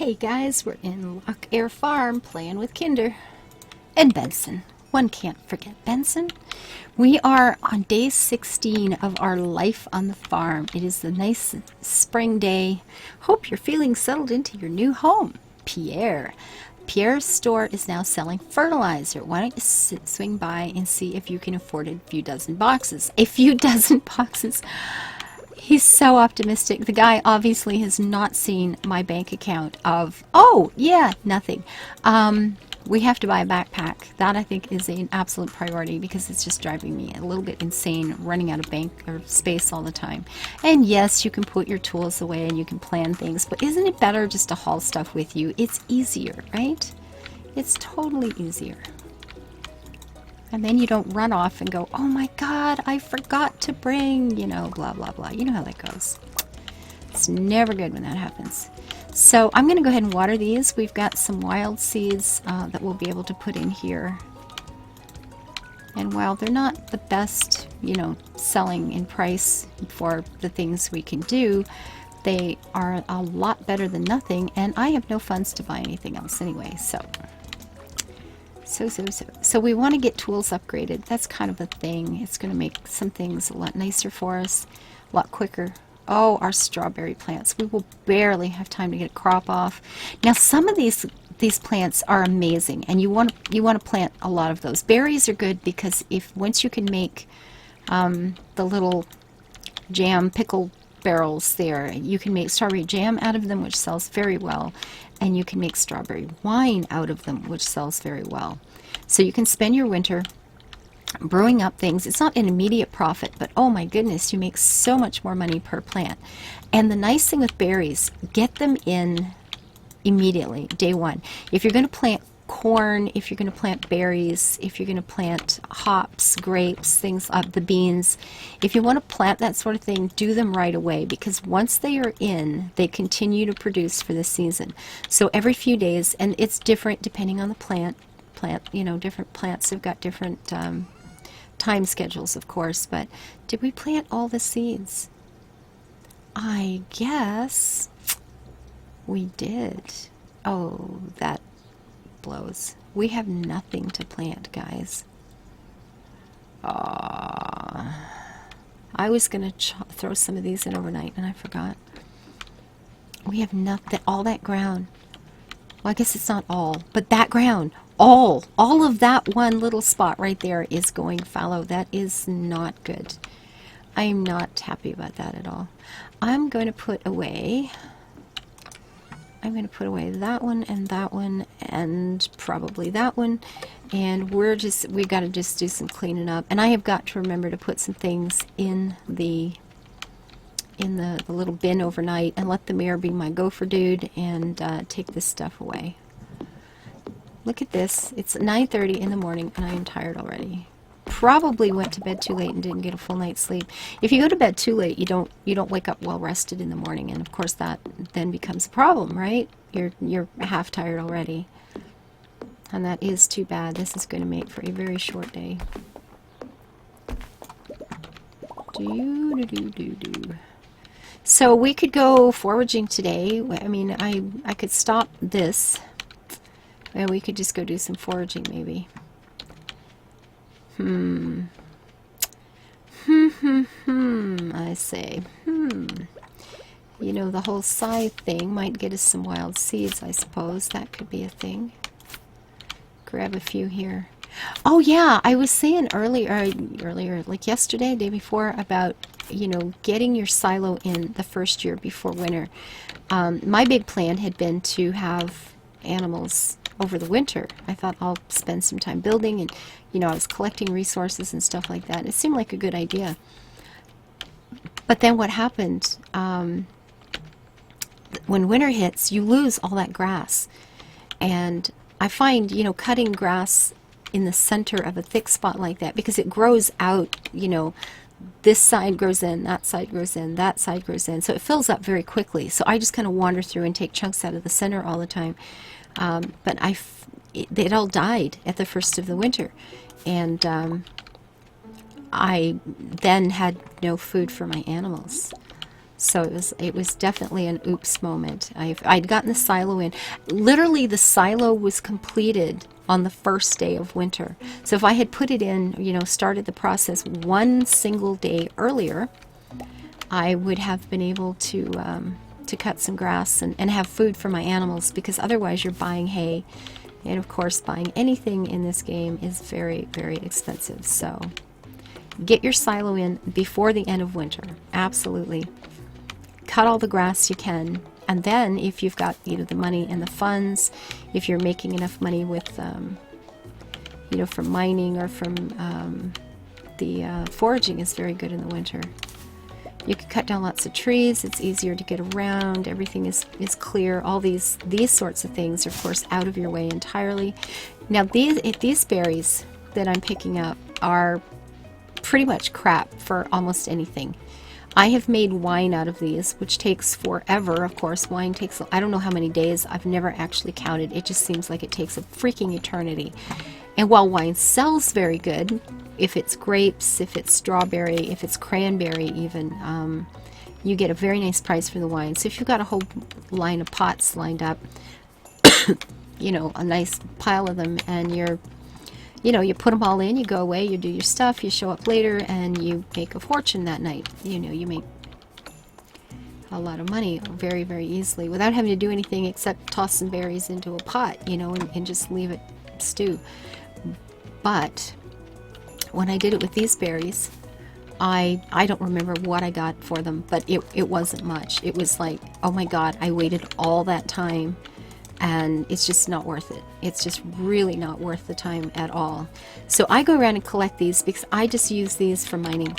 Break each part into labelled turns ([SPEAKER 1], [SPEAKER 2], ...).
[SPEAKER 1] Hey guys, we're in Lock Air Farm playing with Kinder and Benson. One can't forget Benson. We are on day 16 of our life on the farm. It is a nice spring day. Hope you're feeling settled into your new home. Pierre. Pierre's store is now selling fertilizer. Why don't you swing by and see if you can afford a few dozen boxes. A few dozen boxes. He's so optimistic. The guy obviously has not seen my bank account of, oh, yeah, nothing. We have to buy a backpack. That, I think, is an absolute priority because it's just driving me a little bit insane running out of bank or space all the time. And yes, you can put your tools away and you can plan things, but isn't it better just to haul stuff with you? It's easier, right? It's totally easier. And then you don't run off and go, oh my God, I forgot to bring, you know, blah, blah, blah. You know how that goes. It's never good when that happens. So I'm going to go ahead and water these. We've got some wild seeds that we'll be able to put in here. And while they're not the best, you know, selling in price for the things we can do, they are a lot better than nothing. And I have no funds to buy anything else anyway, so we want to get tools upgraded. That's kind of a thing. It's going to make some things a lot nicer for us, a lot quicker. Oh, our strawberry plants. We will barely have time to get a crop off. Now, some of these plants are amazing, and you want to plant a lot of those. Berries are good because once you can make the little jam pickle barrels there, you can make strawberry jam out of them, which sells very well, and you can make strawberry wine out of them, which sells very well. So you can spend your winter brewing up things. It's not an immediate profit, but oh my goodness, you make so much more money per plant. And the nice thing with berries, get them in immediately, day one. If you're going to plant corn, if you're going to plant berries, if you're going to plant hops, grapes, things like the beans, if you want to plant that sort of thing, do them right away, because once they are in, they continue to produce for the season. So every few days, and it's different depending on the plant, you know, different plants have got different time schedules, of course, but did we plant all the seeds? I guess we did. Oh, that blows. We have nothing to plant, guys. I was going to throw some of these in overnight, and I forgot. We have nothing, all that ground. Well, I guess it's not all, but that ground, all of that one little spot right there is going fallow. That is not good. I'm not happy about that at all. I'm going to put away that one and probably that one, and we've got to just do some cleaning up. And I have got to remember to put some things in the little bin overnight and let the mayor be my gopher dude and take this stuff away. Look at this. It's 9:30 in the morning and I am tired already. Probably went to bed too late and didn't get a full night's sleep. If you go to bed too late, you don't wake up well rested in the morning, and of course that then becomes a problem, right? You're half tired already. And that is too bad. This is going to make for a very short day. So we could go foraging today. I mean, I could stop this, and we could just go do some foraging maybe. I say, You know, the whole scythe thing might get us some wild seeds, I suppose. That could be a thing. Grab a few here. Oh yeah, I was saying earlier, like yesterday, day before, about, you know, getting your silo in the first year before winter. My big plan had been to have animals over the winter. I thought I'll spend some time building, and, you know, I was collecting resources and stuff like that. It seemed like a good idea. But then what happened, when winter hits, you lose all that grass. And I find, you know, cutting grass in the center of a thick spot like that, because it grows out, you know, this side grows in, that side grows in, that side grows in, so it fills up very quickly. So I just kind of wander through and take chunks out of the center all the time. But it all died at the first of the winter, and I then had no food for my animals. So it was definitely an oops moment. I'd gotten the silo in. Literally, the silo was completed on the first day of winter. So if I had put it in, you know, started the process one single day earlier, I would have been able to cut some grass and have food for my animals, because otherwise you're buying hay. And of course, buying anything in this game is very, very expensive. So get your silo in before the end of winter. Absolutely. Cut all the grass you can. And then if you've got, you know, the money and the funds, if you're making enough money with, you know, from mining or from the foraging is very good in the winter. You can cut down lots of trees. It's easier to get around. Everything is clear. All these sorts of things are, of course, out of your way entirely. Now, these berries that I'm picking up are pretty much crap for almost anything. I have made wine out of these, which takes forever. Of course, wine takes, I don't know how many days. I've never actually counted. It just seems like it takes a freaking eternity. And while wine sells very good, if it's grapes, if it's strawberry, if it's cranberry even, you get a very nice price for the wine. So if you've got a whole line of pots lined up, you know, a nice pile of them, and you know, you put them all in, you go away, you do your stuff, you show up later, and you make a fortune that night. You know, you make a lot of money very, very easily without having to do anything except toss some berries into a pot, you know, and just leave it stew. But when I did it with these berries, I don't remember what I got for them, but it wasn't much. It was like, oh my God, I waited all that time, and it's just not worth it. It's just really not worth the time at all. So I go around and collect these because I just use these for mining.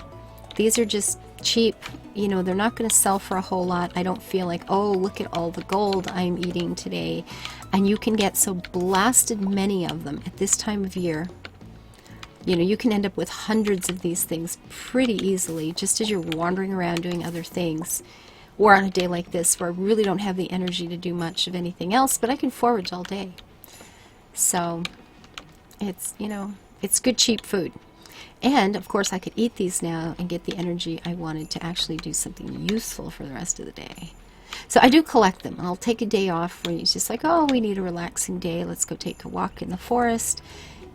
[SPEAKER 1] These are just cheap. You know, they're not going to sell for a whole lot. I don't feel like, oh, look at all the gold I'm eating today. And you can get so blasted many of them at this time of year. You know, you can end up with hundreds of these things pretty easily just as you're wandering around doing other things. Or on a day like this where I really don't have the energy to do much of anything else, but I can forage all day. So it's, you know, it's good cheap food. And of course I could eat these now and get the energy I wanted to actually do something useful for the rest of the day. So I do collect them. I'll take a day off where it's just like, oh, we need a relaxing day. Let's go take a walk in the forest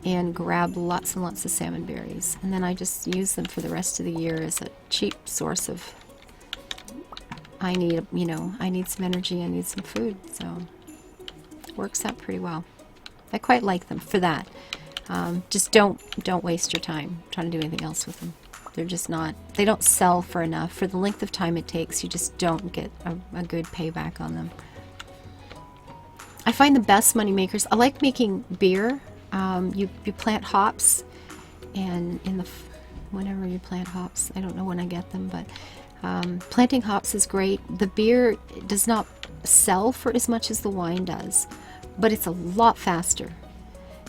[SPEAKER 1] and grab lots and lots of salmon berries. And then I just use them for the rest of the year as a cheap source of, I need, you know, I need some energy, I need some food. So it works out pretty well. I quite like them for that. Just don't waste your time trying to do anything else with them. They're just not, they don't sell for enough. For the length of time it takes, you just don't get a good payback on them. I find the best money makers, I like making beer. You plant hops, and whenever you plant hops, I don't know when I get them, but planting hops is great. The beer does not sell for as much as the wine does, but it's a lot faster.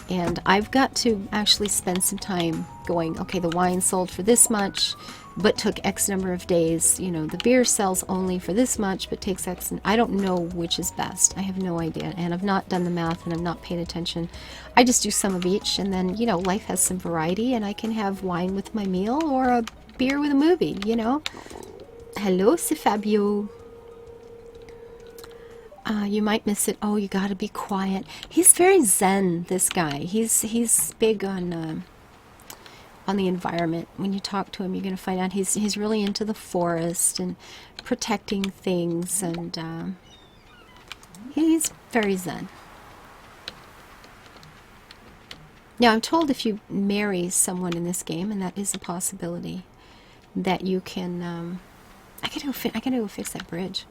[SPEAKER 1] And I've got to actually spend some time going, okay, the wine sold for this much, but took X number of days. You know, the beer sells only for this much, but takes X. And I don't know which is best. I have no idea. And I've not done the math, and I've not paid attention. I just do some of each, and then, you know, life has some variety, and I can have wine with my meal or a beer with a movie, you know. Hello, c'est Fabio. You might miss it. Oh, you gotta be quiet. He's very zen, this guy. He's big on the environment. When you talk to him, you're gonna find out he's really into the forest and protecting things, and he's very zen. Now, I'm told if you marry someone in this game, and that is a possibility, that you can. I gotta go fix that bridge.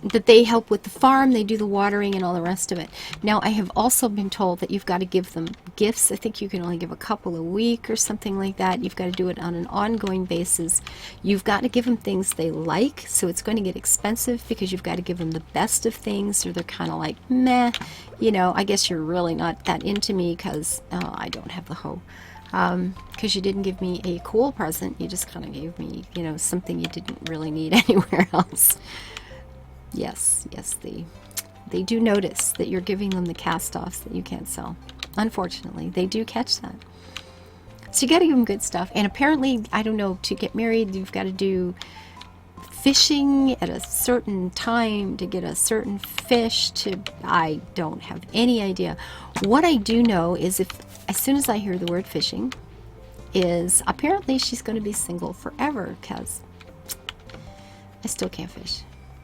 [SPEAKER 1] That they help with the farm, they do the watering and all the rest of it. Now, I have also been told that you've got to give them gifts. I think you can only give a couple a week or something like that. You've got to do it on an ongoing basis. You've got to give them things they like, so it's going to get expensive because you've got to give them the best of things, or they're kind of like, meh, you know, I guess you're really not that into me because I don't have the hoe. Because you didn't give me a cool present, you just kind of gave me, you know, something you didn't really need anywhere else. Yes, they do notice that you're giving them the cast-offs that you can't sell. Unfortunately, they do catch that. So you got to give them good stuff. And apparently, I don't know, to get married, you've got to do fishing at a certain time to get a certain fish to, I don't have any idea. What I do know is if as soon as I hear the word fishing, is apparently she's going to be single forever because I still can't fish.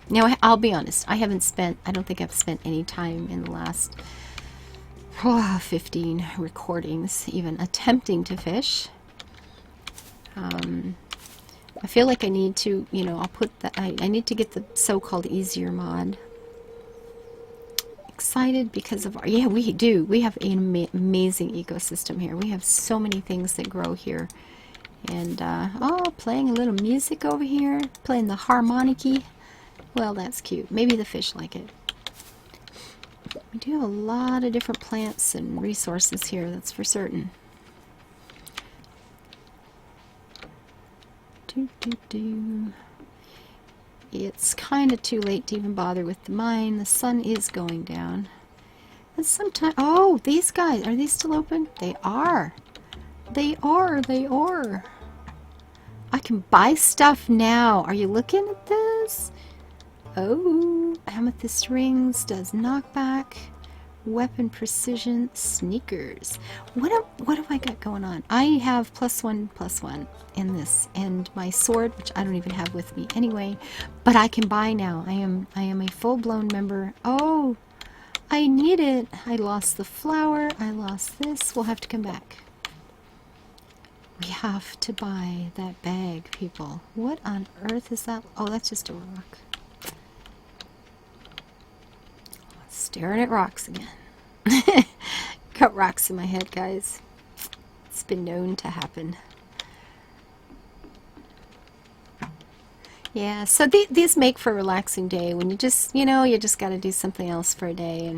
[SPEAKER 1] Now, I'll be honest, I don't think I've spent any time in the last 15 recordings even attempting to fish. I feel like I need to, I'll put that, I need to get the so-called easier mod. Excited because of yeah, we do. We have an amazing ecosystem here. We have so many things that grow here. And, oh, playing a little music over here, playing the harmonica. Well, that's cute. Maybe the fish like it. We do have a lot of different plants and resources here, that's for certain. It's kind of too late to even bother with the mine. The sun is going down. And sometimes, oh, these guys, are these still open? They are. They are. I can buy stuff now. Are you looking at this? Oh, amethyst rings does knockback. Weapon precision sneakers. What have I got going on? I have +1/+1 in this, and my sword, which I don't even have with me anyway, but I can buy now. I am a full-blown member. Oh, I need it. I lost the flower. I lost this. We'll have to come back. We have to buy that bag, people. What on earth is that? Oh, that's just a rock. Staring at rocks again. Got rocks in my head, guys. It's been known to happen. Yeah, so these make for a relaxing day when you just, you just got to do something else for a day.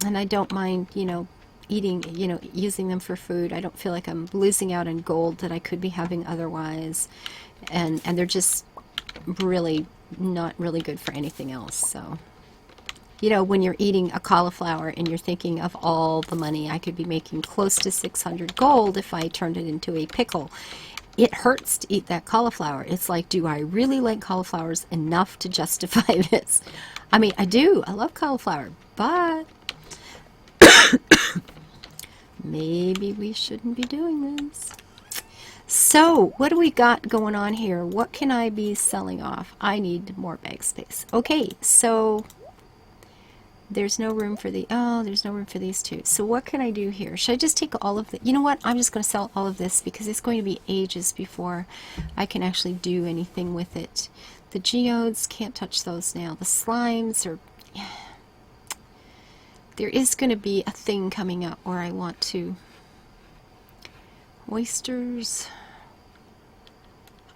[SPEAKER 1] And I don't mind, eating, using them for food. I don't feel like I'm losing out on gold that I could be having otherwise. And they're just really not really good for anything else. So, when you're eating a cauliflower and you're thinking of all the money I could be making, close to 600 gold if I turned it into a pickle, it hurts to eat that cauliflower. It's like, do I really like cauliflowers enough to justify this? I mean, I do. I love cauliflower, but maybe we shouldn't be doing this. So, what do we got going on here? What can I be selling off? I need more bag space. Okay, so there's no room for there's no room for these two. So what can I do here? Should I just take all of the, you know what? I'm just going to sell all of this because it's going to be ages before I can actually do anything with it. The geodes, can't touch those now. The slimes are, there is going to be a thing coming up where I want to. Oysters.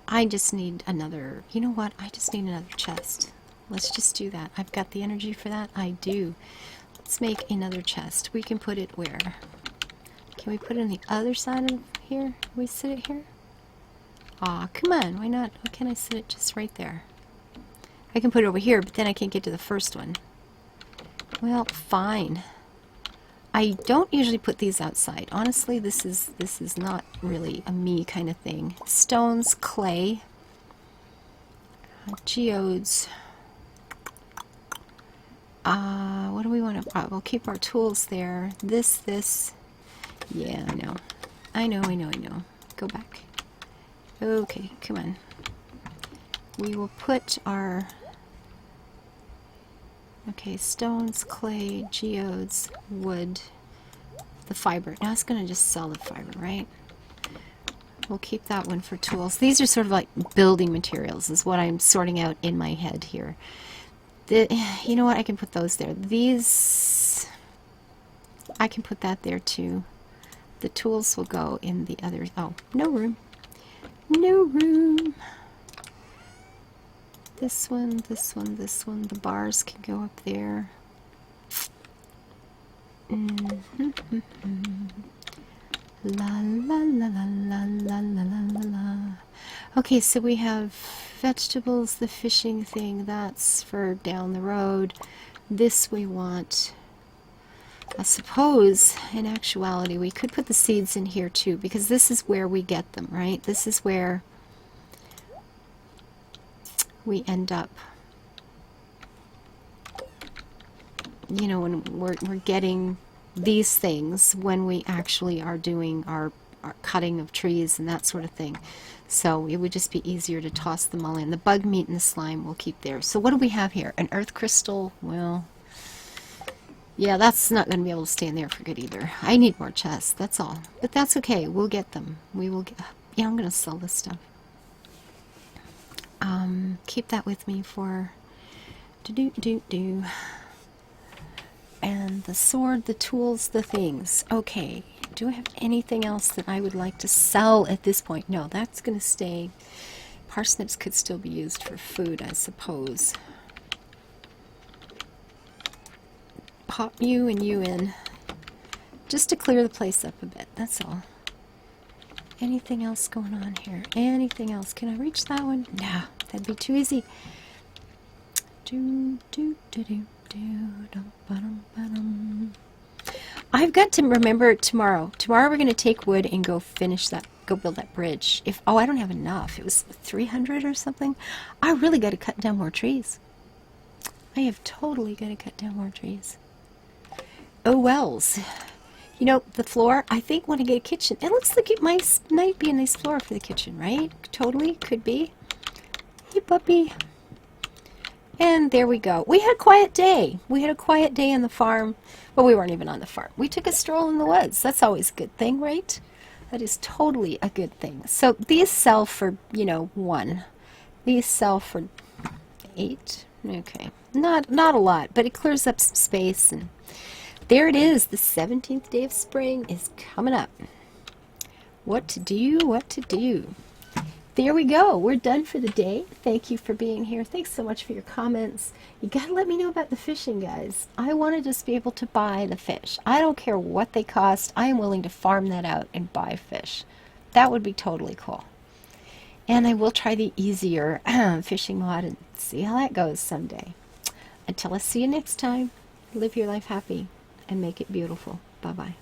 [SPEAKER 1] I just need another, you know what? I just need another chest. Let's just do that. I've got the energy for that. I do. Let's make another chest. We can put it where? Can we put it on the other side of here? Can we sit it here? Aw, come on. Why not? Why can't I sit it just right there? I can put it over here, but then I can't get to the first one. Well, fine. I don't usually put these outside. Honestly, this is not really a me kind of thing. Stones, clay, geodes. What do we want to? We'll keep our tools there. This. Yeah, I know. Go back. Okay, come on. We will put our. Okay, stones, clay, geodes, wood, the fiber. Now it's going to just sell the fiber, right? We'll keep that one for tools. These are sort of like building materials is what I'm sorting out in my head here. You know what? I can put those there. These, I can put that there too. The tools will go in the other. Oh, no room. No room. This one. The bars can go up there. La la la la la la la la la. Okay, so we have vegetables, the fishing thing, that's for down the road. This we want. I suppose, in actuality, we could put the seeds in here too, because this is where we get them, right? This is where we end up, you know, when we're getting these things when we actually are doing our cutting of trees and that sort of thing. So it would just be easier to toss them all in. The bug meat and the slime we'll keep there. So what do we have here? An earth crystal? Well, yeah, that's not going to be able to stay in there for good either. I need more chests, that's all. But that's okay, we'll get them. We will get, yeah, I'm going to sell this stuff. Keep that with me for do. And the sword, the tools, the things. Okay, do I have anything else that I would like to sell at this point? No, that's going to stay. Parsnips could still be used for food, I suppose. Pop you and you in. Just to clear the place up a bit, that's all. Anything else going on here? Anything else? Can I reach that one? No, that'd be too easy. I've got to remember tomorrow. Tomorrow we're going to take wood and go finish that, go build that bridge. Oh, I don't have enough. It was 300 or something. I really got to cut down more trees. I have totally got to cut down more trees. Oh, wells. You know, the floor, I think when I get a kitchen, it looks like it might be a nice floor for the kitchen, right? Totally, could be. Hey, puppy. And there we go. We had a quiet day. We had a quiet day on the farm. Well, we weren't even on the farm. We took a stroll in the woods. That's always a good thing, right? That is totally a good thing. So these sell for, you know, 1. These sell for 8. Okay. Not a lot, but it clears up some space. And there it is. The 17th day of spring is coming up. What to do, what to do. There we go. We're done for the day. Thank you for being here. Thanks so much for your comments. You gotta let me know about the fishing, guys. I want to just be able to buy the fish. I don't care what they cost. I am willing to farm that out and buy fish. That would be totally cool. And I will try the easier fishing mod and see how that goes someday. Until I see you next time, live your life happy and make it beautiful. Bye-bye.